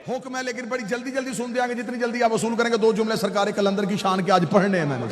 हुक्म है, लेकिन बड़ी जल्दी जल्दी सुन देंगे। जितनी जल्दी आप वसूल करेंगे। दो जुमले सरकार कलंदर की शान के आज पढ़ने हैं मैंने।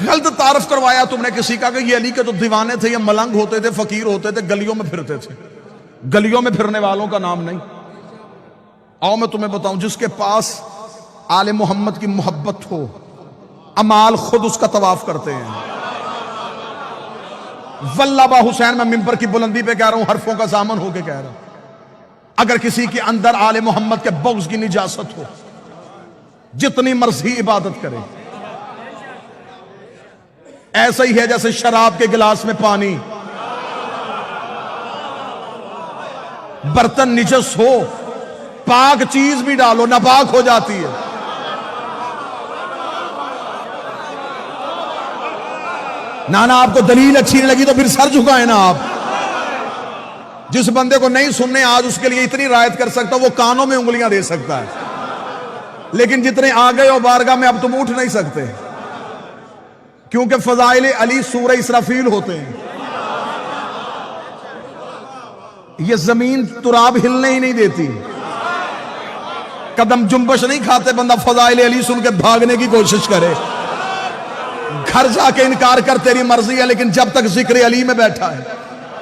गलत तारफ करवाया तुमने किसी का कि ये अली के जो दीवाने थे, ये मलंग होते थे, फकीर होते थे, गलियों में फिरते थे। गलियों में फिरने वालों का नाम नहीं। आओ मैं तुम्हें बताऊं, जिसके पास आले मोहम्मद की मोहब्बत हो, अमाल खुद उसका तवाफ करते हैं। वल्लाबा हुसैन, मैं मिंबर की बुलंदी पे कह रहा हूं, हरफों का सामन होके कह रहा हूं। अगर किसी के अंदर आले मोहम्मद के बग़्ज़ की निजासत हो, जितनी मर्जी इबादत करे। ऐसा ही है जैसे शराब के गिलास में पानी, बर्तन निजस हो, पाक चीज भी डालो नापाक हो जाती है। ना आपको दलील अच्छी नहीं लगी तो फिर सर झुकाए ना आप। जिस बंदे को नहीं सुनने, आज उसके लिए इतनी रायत कर सकता, वो कानों में उंगलियां दे सकता है। लेकिन जितने आ गए हो बारगाह में, अब तुम उठ नहीं सकते, क्योंकि फजाइल अली सूरह इसराफील होते हैं। ये जमीन तुराब हिलने ही नहीं देती, कदम जुम्बश नहीं खाते। बंदा फजाइल अली सुन के भागने की कोशिश करे, घर जाके इनकार कर, तेरी मर्जी है। लेकिन जब तक जिक्र अली में बैठा है,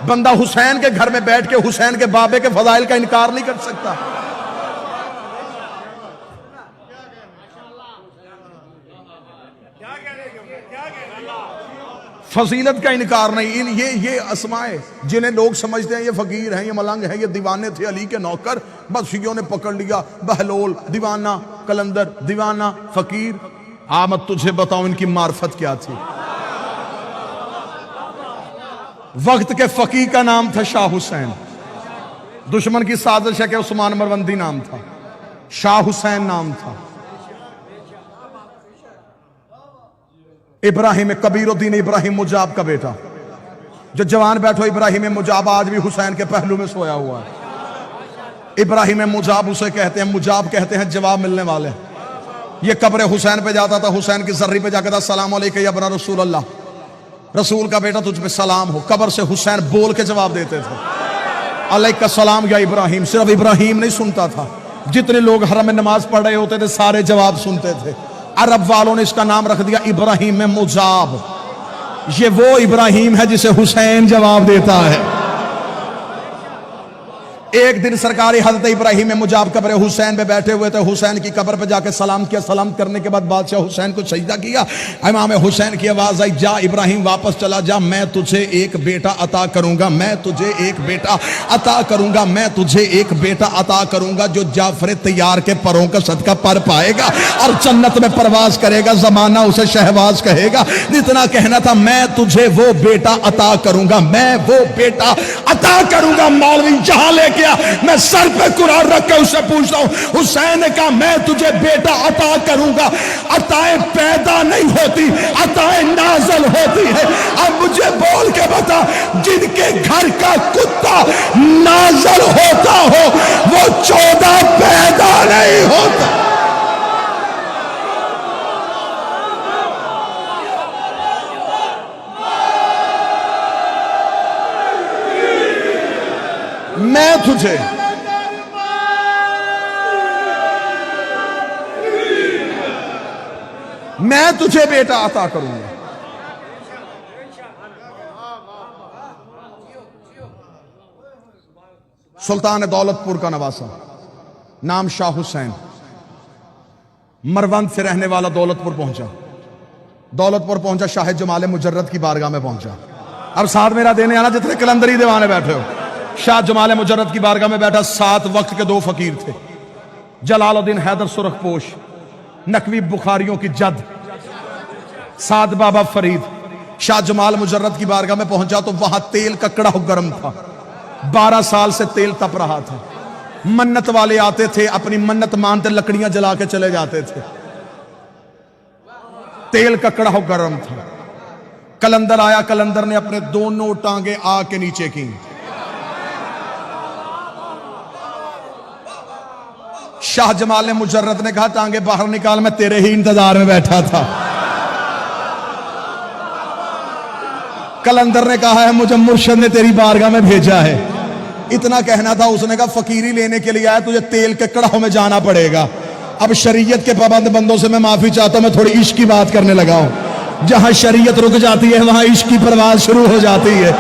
बंदा हुसैन के घर में बैठ के हुसैन के बाबे के फजाइल का इनकार नहीं कर सकता। फजीलत का इनकार नहीं। ये अस्माए जिन्हें लोग समझते हैं ये फकीर हैं, ये मलंग हैं, ये दीवाने थे अली के नौकर, बस शियों ने पकड़ लिया। बहलोल दीवाना, कलंदर दीवाना, फकीर। मैं तुझे बताऊं इनकी मार्फत क्या थी। वक्त के फकीर का नाम था शाह हुसैन। दुश्मन की साजिश है कि उस्मान मरवंदी नाम था, शाह हुसैन नाम था। इब्राहिम कबीरुद्दीन इब्राहिम मुजाब का बेटा, जो जवान बैठो इब्राहिम मुजाब आज भी हुसैन के पहलू में सोया हुआ है। इब्राहिम मुजाब उसे कहते हैं, मुजाब कहते हैं जवाब मिलने वाले। ये कब्र हुसैन पे जाता था, हुसैन की जर्री पे जाकर था, सलाम अलैका या बना रसूल अल्लाह, रसूल का बेटा तुझ पे सलाम हो। कब्र से हुसैन बोल के जवाब देते थे, अलैका सलाम या इब्राहिम। सिर्फ इब्राहिम नहीं सुनता था, जितने लोग हरम में नमाज पढ़ रहे होते थे सारे जवाब सुनते थे। अरब वालों ने इसका नाम रख दिया इब्राहिम मुजाब। ये वो इब्राहिम है जिसे हुसैन जवाब देता है। एक दिन सरकारी हजरत इब्राहिम मुजाब कब्र हुसैन पे बैठे हुए थे। हुसैन की कब्र पे जाके सलाम किया। सलाम करने के बाद बादशाह हुसैन को सजदा किया। इमाम हुसैन की आवाज आई, जा इब्राहिम वापस चला जा, मैं तुझे एक बेटा अता करूंगा, मैं तुझे एक बेटा अता करूंगा, मैं तुझे एक बेटा अता करूंगा जो जाफर तैयार के परों का सदका पर पाएगा और जन्नत में परवाज करेगा। जमाना उसे शहबाज कहेगा। जितना कहना था, मैं तुझे वो बेटा अता करूंगा, मैं वो बेटा अता करूंगा। मौलवी जहां लेके मैं सर पे कुरान रख के उससे पूछता हूं, हुसैन ने कहा मैं तुझे बेटा अता करूंगा। अताएं पैदा नहीं होती, अताएं नाज़िल होती है। अब मुझे बोल के बता, जिनके घर का कुत्ता नाज़िल होता हो वो 14 पैदा नहीं होता। मैं तुझे बेटा अता करूंगा। सुल्तान दौलतपुर का नवासा, नाम शाह हुसैन, मरवंद से रहने वाला दौलतपुर पहुंचा। दौलतपुर पहुंचा, शाह जमाल मुजर्रद की बारगाह में पहुंचा। अब साथ मेरा देने आना जितने कलंदरी दीवाने बैठे हो। शाह जमाल मुजर्रद की बारगाह में बैठा। 7 वक्त के 2 फकीर थे, जलालुद्दीन हैदर सुरखपोश, नकवी बुखारियों की जद, साद बाबा फरीद। शाह जमाल मुजर्रद की बारगाह में पहुंचा तो वहां तेल का कड़ाह गर्म था। 12 साल से तेल तप रहा था। मन्नत वाले आते थे, अपनी मन्नत मानते लकड़ियां जला के चले जाते थे। तेल का कड़ाह गर्म था। कलंदर आया, कलंदर ने अपने दोनों टांगे आग के नीचे की। शाह जमाल मुजर्रद ने कहा टांगे बाहर निकाल, मैं तेरे ही इंतजार में बैठा था। कलंदर ने कहा है मुझे मुर्शिद ने तेरी बारगाह में भेजा है। इतना कहना था, उसने कहा फकीरी लेने के लिए आया, तुझे तेल के कड़ाहों में जाना पड़ेगा। अब शरीयत के पाबंद बंदों से मैं माफी चाहता हूं, मैं थोड़ी इश्क की बात करने लगा हूं। जहां शरीयत रुक जाती है वहां इश्क की परवाज शुरू हो जाती है।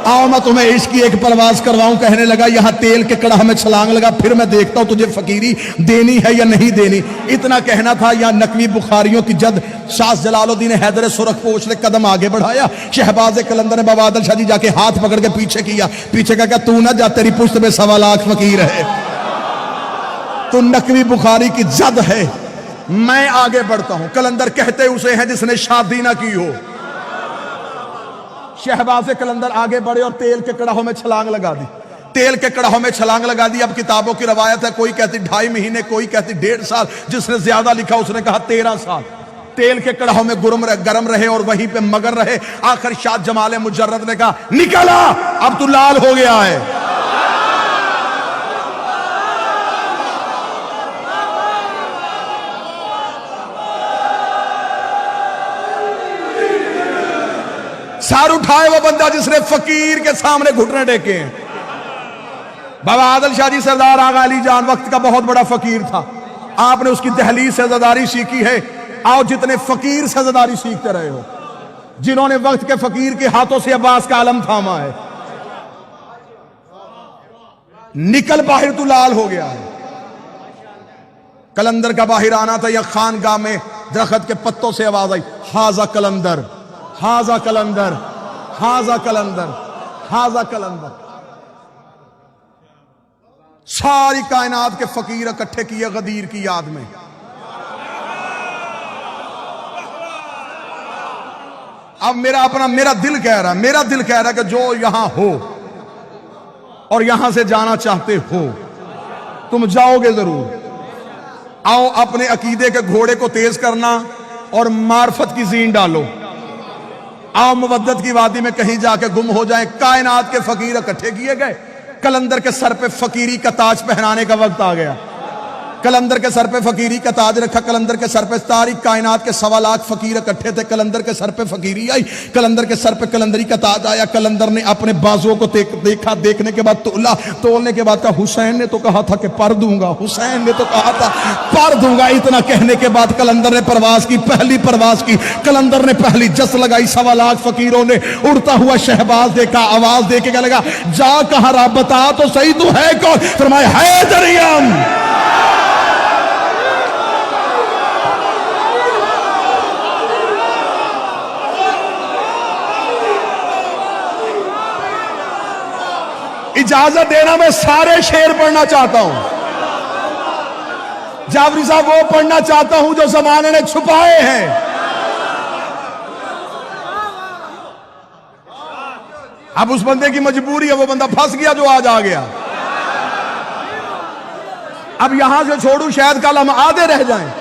आओ मैं तुम्हें इश्क की एक परवाज करवाऊं। कहने लगा यहां तेल के कड़ाह में छलांग लगा, फिर मैं देखता हूं तुझे फकीरी देनी है या नहीं देनी। इतना कहना था, या नकवी बुखारियों की जद शाह जलालुद्दीन हैदर सुरखपोश ने कदम आगे बढ़ाया। शहबाज कलंदर ने बाबा आदिल शाह जी जाके हाथ पकड़ के पीछे किया। पीछे का क्या, तू ना जा, तेरी पुश्त में 1.25 लाख फकीर है। तो नकवी बुखारी की जद है, मैं आगे बढ़ता हूं। कलंदर कहते उसे हैं जिसने शादी ना की हो। शहबाज कलंदर आगे बढ़े और तेल के कड़ाहों में छलांग लगा दी। तेल के कड़ाहों में छलांग लगा दी। अब किताबों की रवायत है, कोई कहती 2.5 महीने, कोई कहती 1.5 साल। जिसने ज्यादा लिखा उसने कहा 13 साल तेल के कड़ाहों में गरम रहे और वहीं पे मगर रहे। आखिर शाह जमाल मुजर्रद ने कहा निकला, अब तू लाल हो गया है। सार उठाए वो बंदा जिसने फकीर के सामने घुटने टेके हैं। बाबा आदिल शाह जी सरदार आगा अली जान वक्त का बहुत बड़ा फकीर था। आपने उसकी दहलीज से ज़दारी सीखी है। आओ जितने फकीर से ज़दारी सीखते रहे हो, जिन्होंने वक्त के फकीर के हाथों से अब्बास का आलम थामा है, निकल बाहर तू लाल हो गया है। कलंदर का बाहर आना था, या खानगाह में दरख्त के पत्तों से आवाज आई, हाजा कलंदर, हाजा कलंदर, हाजा कलंदर, हाजा कलंदर। सारी कायनात के फकीर इकट्ठे किए गदीर की याद में। अब मेरा दिल कह रहा है कि जो यहां हो और यहां से जाना चाहते हो, तुम जाओगे जरूर। आओ अपने अकीदे के घोड़े को तेज करना और मार्फत की जीन डालो। आओ मवद्दत की वादी में कहीं जाके गुम हो जाए। कायनात के फकीर इकट्ठे किए गए। कलंदर के सर पे फकीरी का ताज पहनाने का वक्त आ गया। कलंदर के सर पे फकीरी का ताज रखा। कलंदर के सर पे सारी कायनात के 1.25 लाख फकीर इकट्ठे थे। कलंदर के सर पे फकीरी आई। कलंदर के सर पे कलंदरी का ताज आया। कलंदर ने अपने बाजुओं को देखा। देखने के बाद तोला। तोलने के बाद कहा हुसैन ने तो कहा था कि पर दूंगा, हुसैन ने तो कहा था पर दूंगा। इतना कहने के बाद कलंदर ने परवाज की, पहली परवाज की। कलंदर ने पहली जस लगाई। 1.25 लाख फकीरों ने उड़ता हुआ शहबाज देखा। आवाज दे के क्या लगा, जा कहा रहा, बता तो सही तू है कौन। फरमाया हैदरियम। इजाजत देना, मैं सारे शेर पढ़ना चाहता हूं। जाफरी साहब वो पढ़ना चाहता हूं जो जमाने ने छुपाए हैं। अब उस बंदे की मजबूरी है, वो बंदा फंस गया जो आज आ गया। अब यहां से छोड़ू, शायद कल हम आधे रह जाएं।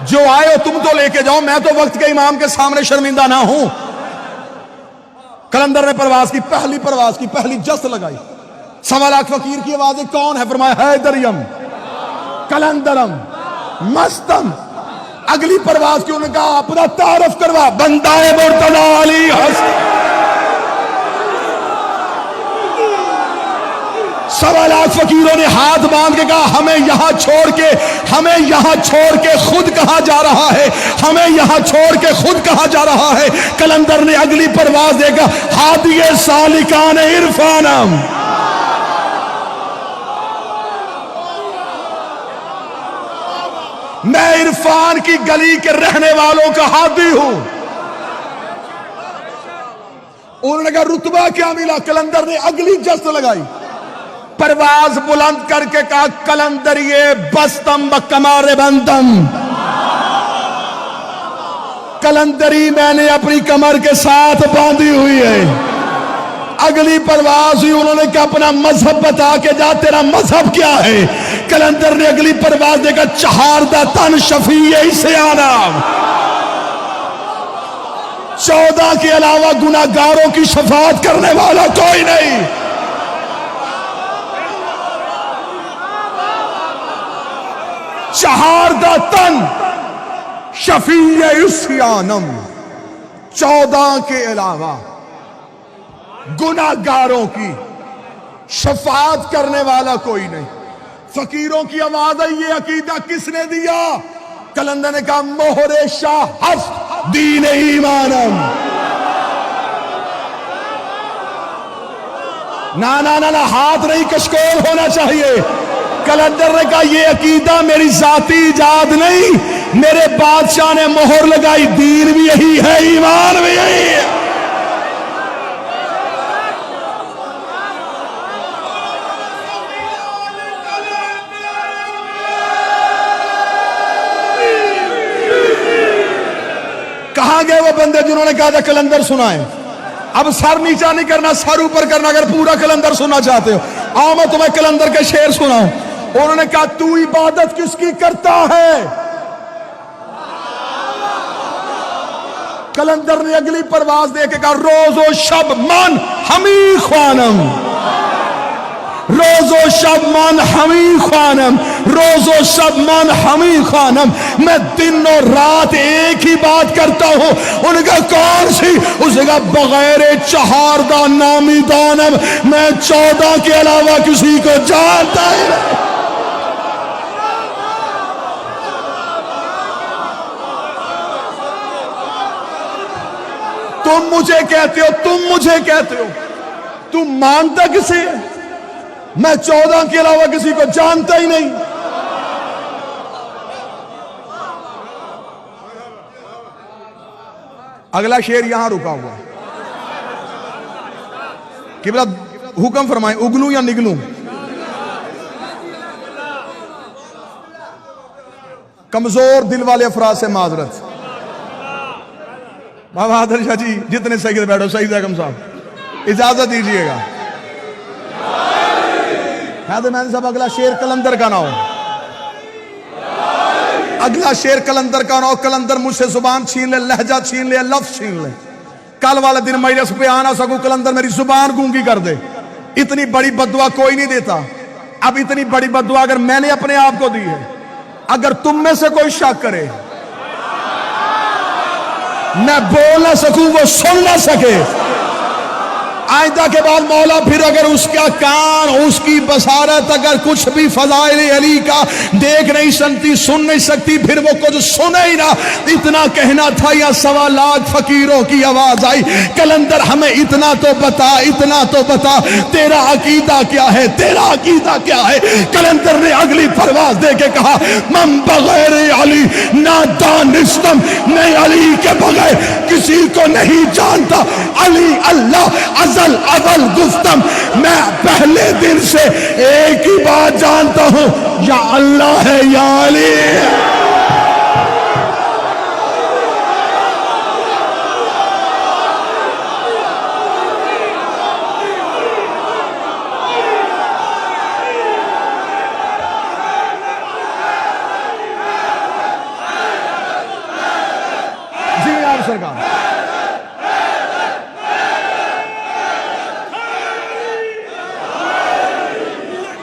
जो आए हो तुम तो लेके जाओ, मैं तो वक्त के इमाम के सामने शर्मिंदा ना हूं। कलंदर ने परवाज की, पहली परवाज की, पहली जस्त लगाई। 1.25 लाख फकीर की आवाजें कौन है? फरमाया हैदरियम, कलंदरम, मस्तम। अगली परवाज की उन्होंने कहा अपना तारफ करवा, बंदाए मुर्तजा अली हसन। 1.25 लाख फकीरों ने हाथ बांध के कहा हमें यहां छोड़ के खुद कहां जा रहा है, हमें यहां छोड़ के खुद कहां जा रहा है। कलंदर ने अगली परवाज देगा, हादिए सालिकान इरफानम। मैं इरफान की गली के रहने वालों का हादी हूं। उन्होंने कहा रुतबा क्या मिला? कलंदर ने अगली जस्त लगाई, परवाज बुलंद करके कहा कलंदरिए बस्तम बकमारे बंदम। कलंदरी मैंने अपनी कमर के साथ बांधी हुई है। अगली परवाज हुई, उन्होंने कहा अपना मजहब बता के जा, तेरा मजहब क्या है? कलंदर ने अगली परवाज देखा, चहारदा तन शफी इसे आना। 14 के अलावा गुनाहगारों की शफाअत करने वाला कोई नहीं। चहारदा तन शफी इस्यानम, 14 के अलावा गुनाहगारों की शफाअत करने वाला कोई नहीं। फकीरों की आवाज है, ये अकीदा किसने दिया? कलंदर ने कहा मोहरे शाह हस्त दीन ईमानम। ना ना ना ना, हाथ नहीं कशकोल होना चाहिए। कलंदर ने कहा ये अकीदा मेरी जाती इजाद नहीं, मेरे बादशाह ने मोहर लगाई, दीन भी यही है, ईमान भी यही है। कहां गए वो बंदे जिन्होंने कहा था कलंदर सुनाए? अब सर नीचा नहीं करना, सर ऊपर करना। अगर पूरा कलंदर सुनना चाहते हो, आओ मैं तुम्हें कलंदर के शेर सुनाऊं। उन्होंने कहा तू इबादत किसकी करता है? कलंदर ने अगली परवाज दे के कहा रोजो शब मन हमी ख्वानम, रोजो शब मन हमी ख्वानम, रोजो शब मन हमी ख्वानम। मैं दिन और रात एक ही बात करता हूं। उनका कौन सी? उसका बगैर चहारदा नामी दानम, मैं 14 के अलावा किसी को जानता ही नहीं। तुम मुझे कहते हो, तुम मुझे कहते हो, तुम मानता किसे? मैं 14 के अलावा किसी को जानता ही नहीं। अगला शेर यहां रुका हुआ कि बला हुक्म फरमाए, उगलूं या निगलूं? कमजोर दिल वाले अफराद से माजरत। बाबा आदर शाह जी जितने सही बैठो, सईद अहकम साहब इजाजत दीजिएगा। मैन साहब अगला शेर कलंदर का ना हो, अगला शेर कलंदर का ना हो। कलंदर मुझसे जुबान छीन ले, लहजा छीन ले, लफ्ज छीन ले। कल वाले दिन मजलिस पे आ ना सकूं, कलंदर मेरी जुबान गूंगी कर दे। इतनी बड़ी बदुआ कोई नहीं देता। अब इतनी बड़ी बदुआ अगर मैंने अपने आप को दी है, अगर तुम में से कोई शक करे, मैं बोल ना सकूं, वो सुन ना सके, आइंदा के बाद मौला फिर अगर उसका कान, उसकी बसारत अगर कुछ भी फजाइल अली का देख नहीं सकती, सुन नहीं सकती, फिर वो कुछ सुने ही ना। इतना कहना था या 1.25 लाख फकीरों की आवाज आई, कलंदर हमें इतना तो बता, इतना तो बता, तेरा अकीदा क्या है, तेरा अकीदा क्या है? कलंदर ने अगली परवाज दे के कहा मम बगैर अली ना दानिस्तम, मैं अली के बगैर किसी को नहीं जानता। अली अल्लाह अवल गुफ्तम, मैं पहले दिन से एक ही बात जानता हूं, या अल्लाह है या अली। जी आप सरकार,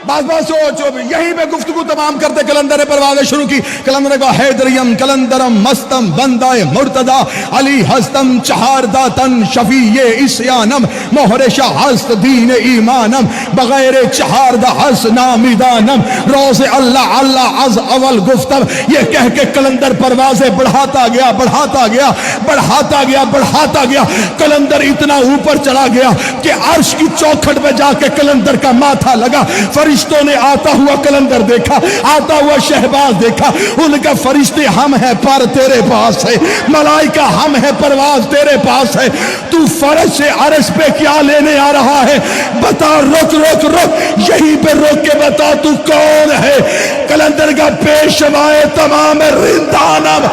बस बस यहीं पे गुफ्तगू तमाम करते कलंदर ने परवाज़ें शुरू की। कलंदर ने कहा हैदरियम कलंदरम मस्तम बंदाए मुर्तदा अली हस्तम चहारदा तन शफीये इस्यानम मोहरे शाह हस्त दीन ईमानम बगैर चहारदा हस नामिदानम रोज़े अल्लाह अल्लाह अज अवल गुफ्तम। ये कह के कलंदर परवाज़ें बढ़ाता गया, बढ़ाता गया, बढ़ाता गया, बढ़ाता गया। कलंदर इतना ऊपर चला गया कि अर्श की चौखट में जाके कलंदर का माथा लगा। फरिश्तों ने आता हुआ कलंदर देखा, आता हुआ शहबाज देखा। उनका फरिश्ते हम हैं पर तेरे पास है, मलाइका हम हैं परवाज तेरे पास है। तू फर्श से अर्श पे क्या लेने आ रहा है? बता, रुक रुक रुक, यहीं पे रुक के बता तू कौन है? कलंदर का पेशवाए तमाम रिंदानम।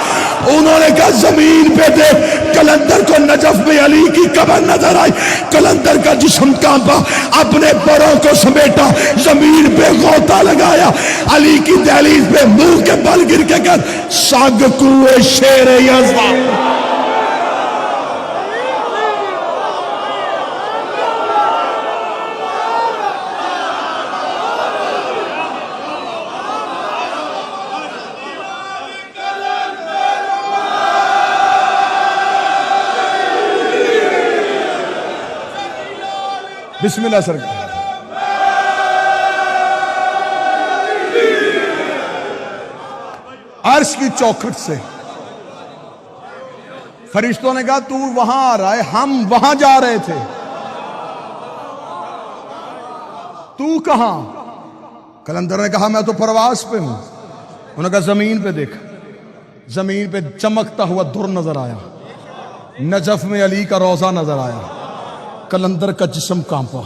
उन्होंने कहा जमीन पे देख। कलंदर को नजफ में अली की कब्र नजर आई। कलंदर का जिस्म कांपा, अपने पैरों को समेटा, जमीन पे गोता लगाया। अली की दहलीज पे मुंह के बल गिर के कर साग कुए शेर यज़्वा। बिस्मिल्लाह सरकार। अर्श की चौखट से फरिश्तों ने कहा तू वहां आ रहा है, हम वहां जा रहे थे, तू कहां? कलंदर ने कहा मैं तो परवास पे हूं। उन्होंने कहा जमीन पे देख। जमीन पे चमकता हुआ धुर नजर आया, नजफ में अली का रोजा नजर आया। कलंदर का जिस्म कांपा,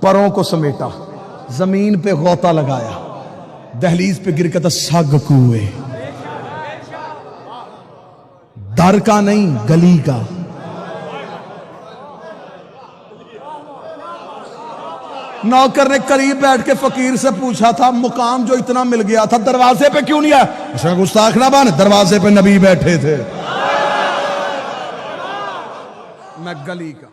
परों को समेटा, जमीन पे गौता लगाया, दहलीज पे गिर के सग कुए। दर का नहीं गली का। नौकर ने करीब बैठ के फकीर से पूछा था मुकाम जो इतना मिल गया था दरवाजे पे क्यों नहीं आया? उसने गुस्ताख ना बन, दरवाजे पे नबी बैठे थे। मैं गली का।